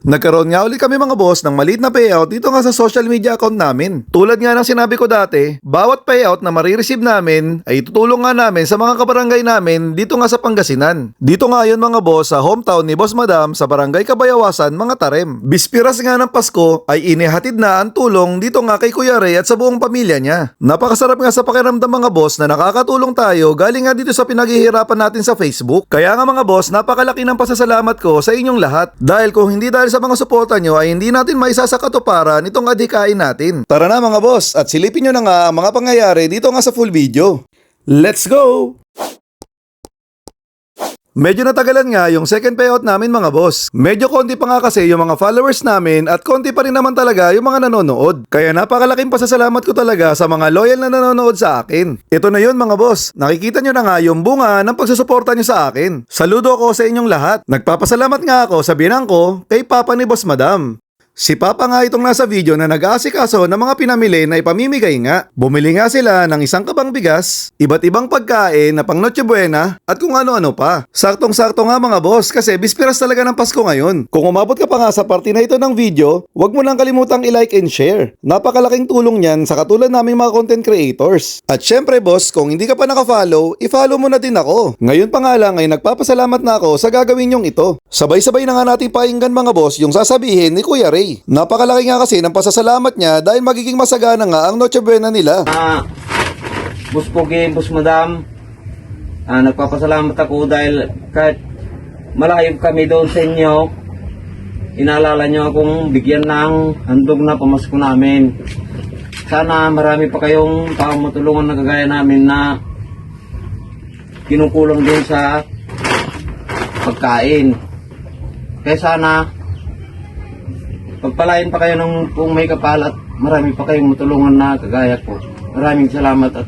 Nagkaroon nga ulit kami mga boss ng maliit na payout dito nga sa social media account namin. Tulad nga ng sinabi ko dati, bawat payout na marireceive namin ay tutulong nga namin sa mga kabarangay namin dito nga sa Pangasinan. Dito nga yun mga boss sa hometown ni Boss Madam sa Barangay Kabayawasan, mga Tarem. Bispiras nga ng Pasko ay inihatid na ang tulong dito nga kay Kuya Ray at sa buong pamilya niya. Napakasarap nga sa pakiramdam mga boss na nakakatulong tayo galing nga dito sa pinaghihirapan natin sa Facebook. Kaya nga mga boss, napakalaki ng pasasalamat ko sa inyong lahat. Dahil kung hindi dahil sa mga suporta nyo ay hindi natin maisa sa katuparan itong adhikain natin. Tara na mga boss at silipin nyo na nga ang mga pangyayari dito nga sa full video. Let's go! Medyo natagalan nga yung second payout namin mga boss. Medyo konti pa nga kasi yung mga followers namin at konti pa rin naman talaga yung mga nanonood. Kaya napakalaking pasasalamat ko talaga sa mga loyal na nanonood sa akin. Ito na yun mga boss. Nakikita nyo na nga yung bunga ng pagsusuporta nyo sa akin. Saludo ako sa inyong lahat. Nagpapasalamat nga ako sa biyanang ko kay Papa ni Boss Madam. Si Papa nga itong nasa video na nag-aasikaso ng mga pinamili na ipamimigay nga. Bumili nga sila ng isang kabang bigas, iba't ibang pagkain na pang Noche Buena at kung ano-ano pa. Saktong-sakto nga mga boss kasi bispiras talaga ng Pasko ngayon. Kung umabot ka pa nga sa parte na ito ng video, huwag mo nang kalimutang i-like and share. Napakalaking tulong yan sa katulad naming mga content creators. At syempre boss, kung hindi ka pa naka-follow, i-follow mo na din ako. Ngayon pa nga lang ay nagpapasalamat na ako sa gagawin nyong ito. Sabay-sabay na nga nating painggan mga boss yung sasabihin ni Kuya Ray. Napakalaki nga kasi ng pasasalamat niya dahil magiging masagana nga ang Noche Buena nila. Boss Pogi, Boss Madam, nagpapasalamat ako dahil kahit malayo kami doon sa inyo, inaalala nyo akong bigyan ng handog na pamasko namin. Sana marami pa kayong taong matulungan na kagaya namin na kinukulang din sa pagkain. Kaya sana pagpalain pa kayo ng kung may kapal at marami pa kayong matulungan na kagaya ko. Maraming salamat at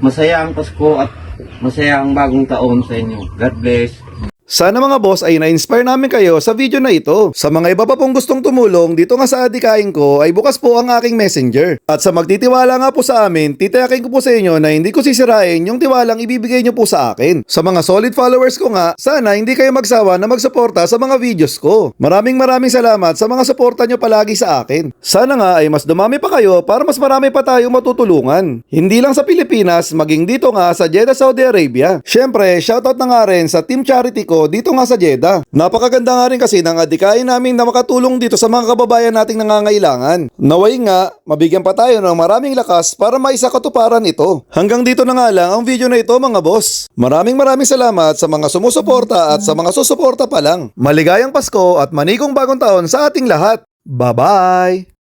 masaya ang Pasko at masaya ang bagong taon sa inyo. God bless. Sana mga boss ay na-inspire namin kayo sa video na ito. Sa mga iba pa pong gustong tumulong dito nga sa adhikain ko ay bukas po ang aking messenger. At sa magtitiwala nga po sa amin, titiyakin ko po sa inyo na hindi ko sisirain yung tiwalang ibibigay nyo po sa akin. Sa mga solid followers ko nga, sana hindi kayo magsawa na magsuporta sa mga videos ko. Maraming salamat sa mga suporta nyo palagi sa akin. Sana nga ay mas dumami pa kayo para mas marami pa tayong matutulungan. Hindi lang sa Pilipinas, maging dito nga sa Jeddah, Saudi Arabia. Syempre, shoutout na nga rin sa team charity ko dito nga sa Jeddah. Napakaganda nga rin kasi ng adhikain namin na makatulong dito sa mga kababayan nating nangangailangan. Naway nga, mabigyan pa tayo ng maraming lakas para maisa katuparan ito. Hanggang dito na nga lang ang video na ito mga boss. Maraming salamat sa mga sumusuporta at sa mga susuporta pa lang. Maligayang Pasko at manikong bagong taon sa ating lahat. Bye-bye!